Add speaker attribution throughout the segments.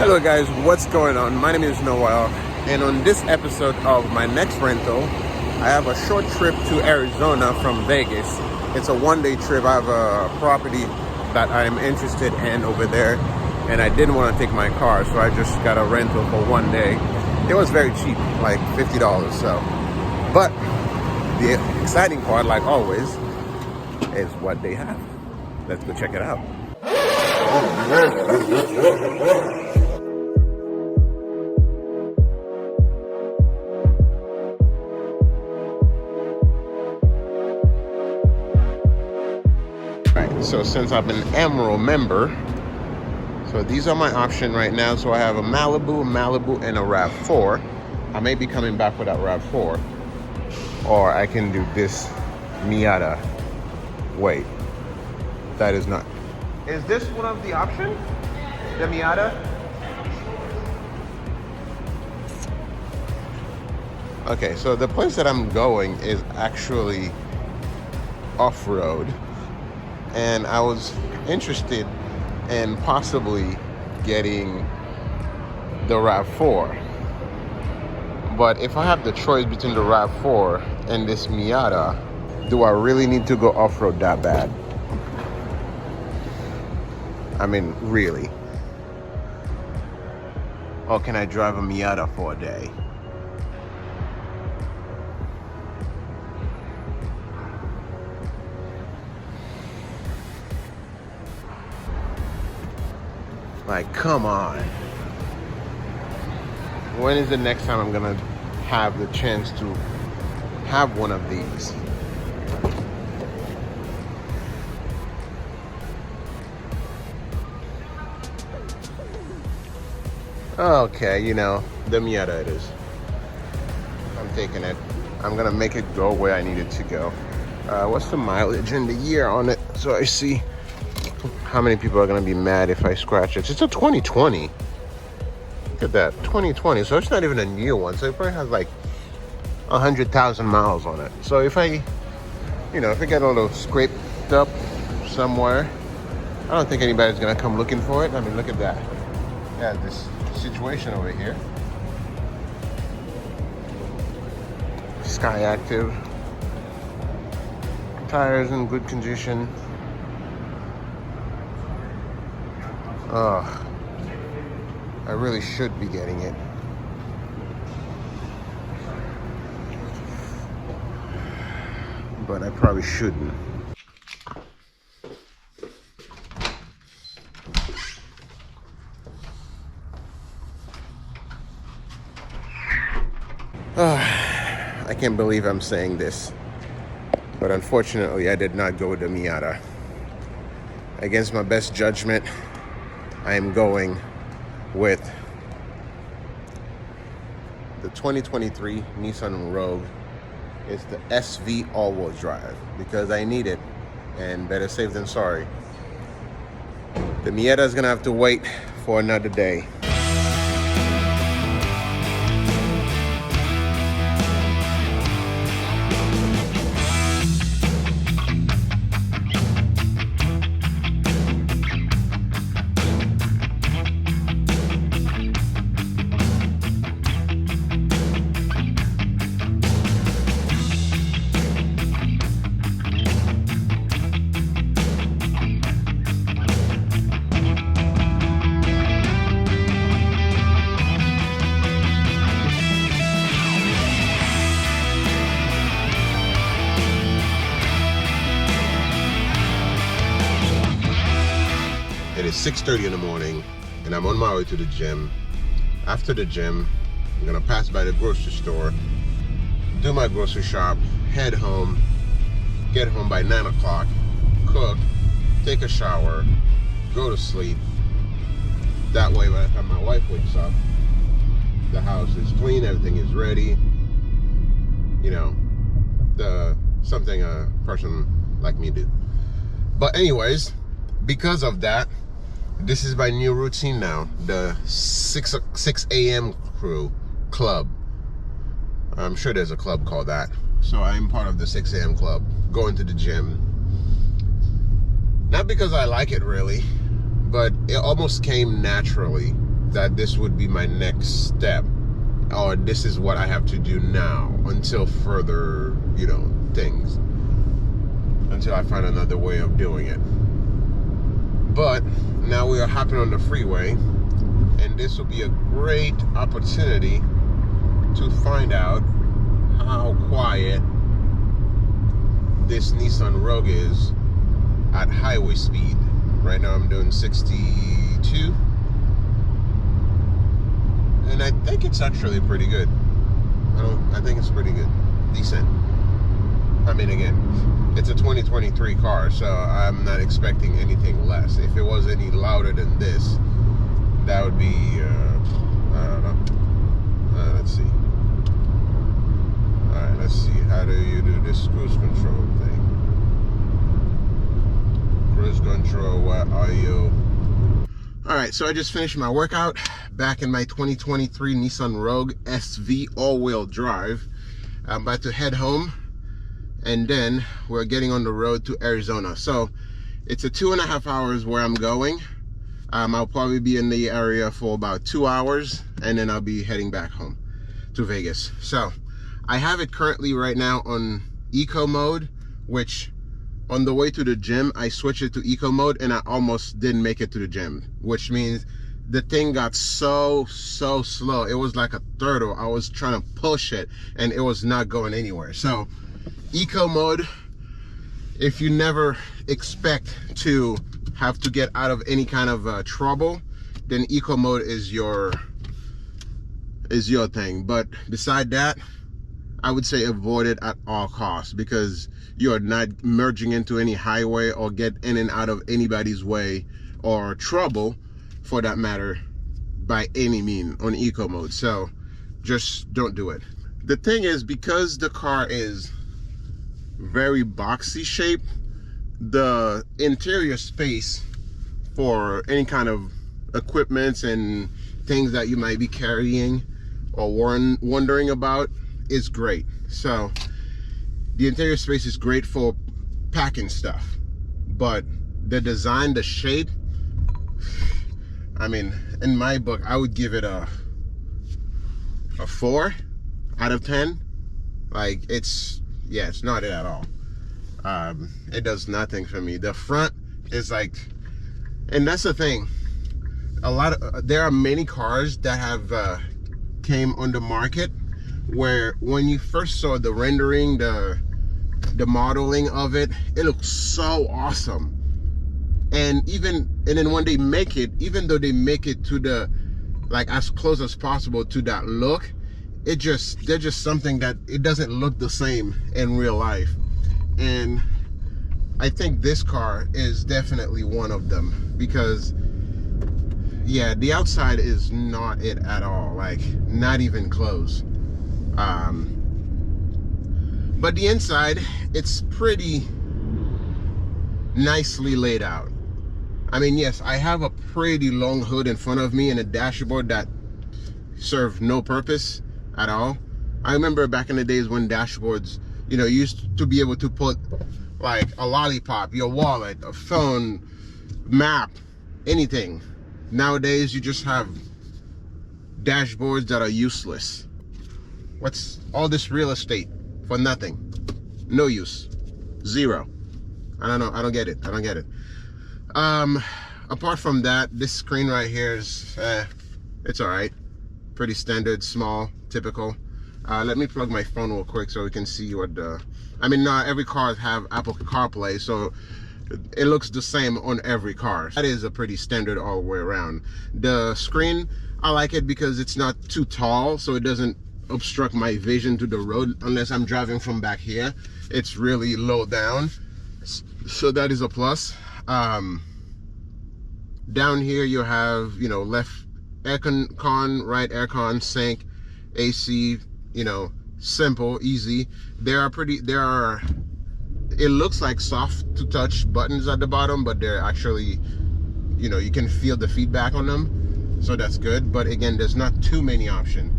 Speaker 1: Hello guys, what's going on? My name is Noel, and on this episode of my next rental, I have a short trip to Arizona from Vegas. It's a one-day trip. I have a property that I am interested in over there, and I didn't want to take my car, so I just got a rental for one day. It was very cheap, like $50. So, but the exciting part, like always, is what they have. Let's go check it out. So since I'm an Emerald member, so these are my options right now. So I have a Malibu, and a RAV4. I may be coming back with that RAV4, or I can do this Miata. Wait, that is not. Is this one of the options? The Miata? Okay, so the place that I'm going is actually off-road. And I was interested in possibly getting the RAV4. But if I have the choice between the RAV4 and this Miata, do I really need to go off-road that bad? I mean, really? Or can I drive a Miata for a day? Like, come on. When is the next time I'm gonna have the chance to have one of these? Okay, you know, the Miata it is. I'm taking it. I'm gonna make it go where I need it to go. What's the mileage and the year on it? So I see how many people are gonna be mad if I scratch it. It's a 2020. Look at that, 2020. So it's not even a new one. So it probably has like 100,000 miles on it. So if I, if I get a little scraped up somewhere, I don't think anybody's gonna come looking for it. I mean, look at that. Yeah, this situation over here. Sky Active. Tires in good condition. Ugh. I really should be getting it. But I probably shouldn't. I can't believe I'm saying this, but unfortunately I did not go with the Miata. Against my best judgment, I am going with the 2023 Nissan Rogue. It's the SV all-wheel drive because I need it, and better safe than sorry. The Miata is gonna have to wait for another day. It is 6:30 in the morning and I'm on my way to the gym. After the gym, I'm gonna pass by the grocery store, do my grocery shop, head home, get home by 9 o'clock, cook, take a shower, go to sleep. That way by the time my wife wakes up, the house is clean, everything is ready. Something a person like me do. But anyways, because of that, this is my new routine now, the 6 a.m. club. I'm sure there's a club called that. So I'm part of the 6 a.m. club, going to the gym. Not because I like it really, but it almost came naturally that this would be my next step, or this is what I have to do now until further, you know, things, until I find another way of doing it. But now we are hopping on the freeway, and this will be a great opportunity to find out how quiet this Nissan Rogue is at highway speed. Right now I'm doing 62, and I think it's actually pretty good. I think it's pretty good, decent. I mean, again, it's a 2023 car, so I'm not expecting anything less. If it was any louder than this, that would be, I don't know. Let's see. Alright, let's see. How do you do this cruise control thing? Cruise control, what are you? Alright, so I just finished my workout back in my 2023 Nissan Rogue SV all-wheel drive. I'm about to head home, and then we're getting on the road to Arizona. So it's a 2.5 hours where I'm going. I'll probably be in the area for about 2 hours, and then I'll be heading back home to Vegas. So I have it currently right now on eco mode, which on the way to the gym, I switched it to eco mode and I almost didn't make it to the gym, which means the thing got so slow. It was like a turtle. I was trying to push it and it was not going anywhere. So eco mode, if you never expect to have to get out of any kind of trouble, then eco mode is your thing. But beside that, I would say avoid it at all costs, because you are not merging into any highway or get in and out of anybody's way or trouble for that matter by any means on eco mode. So just don't do it. The thing is, because the car is very boxy shaped, the interior space for any kind of equipments and things that you might be carrying or wondering about is great. So the interior space is great for packing stuff, but the design, the shape, I mean, in my book, I would give it a 4 out of 10. Like, it's not it at all. It does nothing for me. The front is like, and that's the thing, there are many cars that have came on the market where when you first saw the rendering, the modeling of it, it looks so awesome. And then when they make it, even though they make it to the, like, as close as possible to that look, they're just something that it doesn't look the same in real life. And I think this car is definitely one of them, because yeah, the outside is not it at all, like not even close. But the inside, it's pretty nicely laid out. I mean, yes, I have a pretty long hood in front of me and a dashboard that serve no purpose at all. I remember back in the days when dashboards, you know, you used to be able to put like a lollipop, your wallet, a phone, map, anything. Nowadays, you just have dashboards that are useless. What's all this real estate for nothing? No use. Zero. I don't know. I don't get it. I don't get it. Apart from that, this screen right here is, it's all right. Pretty standard, small, typical. Let me plug my phone real quick so we can see what the, I mean, not every car have Apple CarPlay, so it looks the same on every car. That is a pretty standard all the way around. The screen, I like it because it's not too tall, so it doesn't obstruct my vision to the road unless I'm driving from back here. It's really low down, so that is a plus. Down here you have, you know, left air con, right air con, sync, AC, you know, simple, easy. It looks like soft to touch buttons at the bottom, but they're actually, you know, you can feel the feedback on them, so that's good. But again, there's not too many options.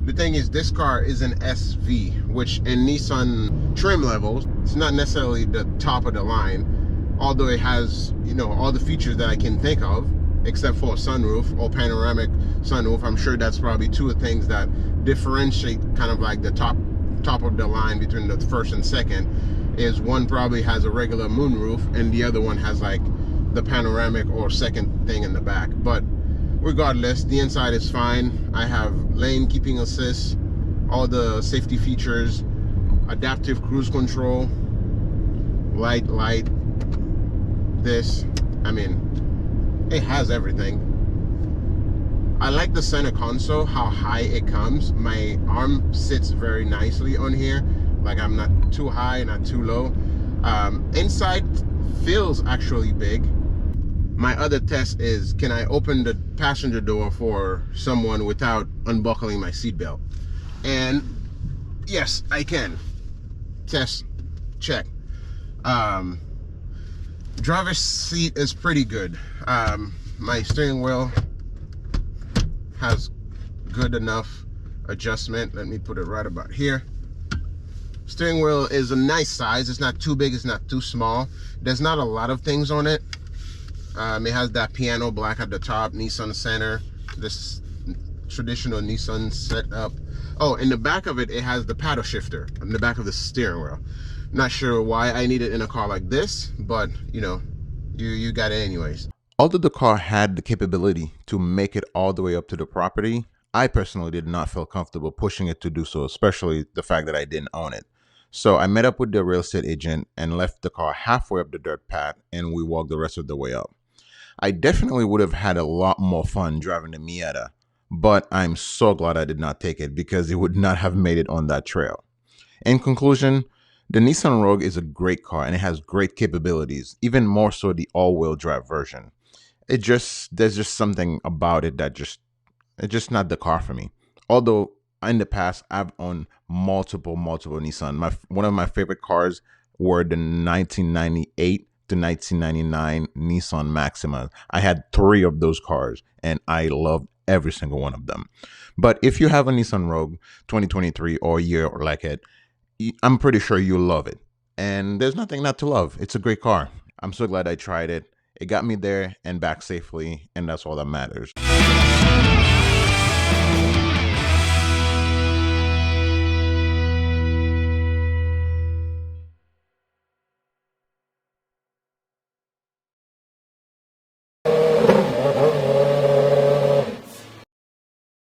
Speaker 1: The thing is, this car is an SV, which in Nissan trim levels, it's not necessarily the top of the line, although it has, you know, all the features that I can think of, except for a sunroof or panoramic sunroof. I'm sure that's probably two of the things that differentiate kind of like the top of the line between the first and second, is one probably has a regular moonroof and the other one has like the panoramic or second thing in the back. But regardless, the inside is fine. I have lane keeping assist, all the safety features, adaptive cruise control, light, this, I mean, it has everything. I like the center console, how high it comes. My arm sits very nicely on here. Like, I'm not too high, not too low. Inside feels actually big. My other test is, can I open the passenger door for someone without unbuckling my seatbelt? And yes, I can. Test, check. Driver's seat is pretty good. My steering wheel has good enough adjustment. Let me put it right about here. Steering wheel is a nice size. It's not too big, it's not too small. There's not a lot of things on it. It has that piano black at the top, Nissan center, this traditional Nissan setup. Oh, in the back of it, it has the paddle shifter in the back of the steering wheel. Not sure why I need it in a car like this, but you know, you got it anyways. Although the car had the capability to make it all the way up to the property, I personally did not feel comfortable pushing it to do so, especially the fact that I didn't own it. So I met up with the real estate agent and left the car halfway up the dirt path, and we walked the rest of the way up. I definitely would have had a lot more fun driving the Miata, but I'm so glad I did not take it because it would not have made it on that trail. In conclusion, the Nissan Rogue is a great car and it has great capabilities, even more so the all-wheel drive version. There's just something about it that it's just not the car for me. Although in the past I've owned multiple Nissan. One of my favorite cars were the 1998 to 1999 Nissan Maxima. I had 3 of those cars and I loved every single one of them. But if you have a Nissan Rogue 2023 or a year like it, I'm pretty sure you'll love it. And there's nothing not to love. It's a great car. I'm so glad I tried it. It got me there and back safely, and that's all that matters.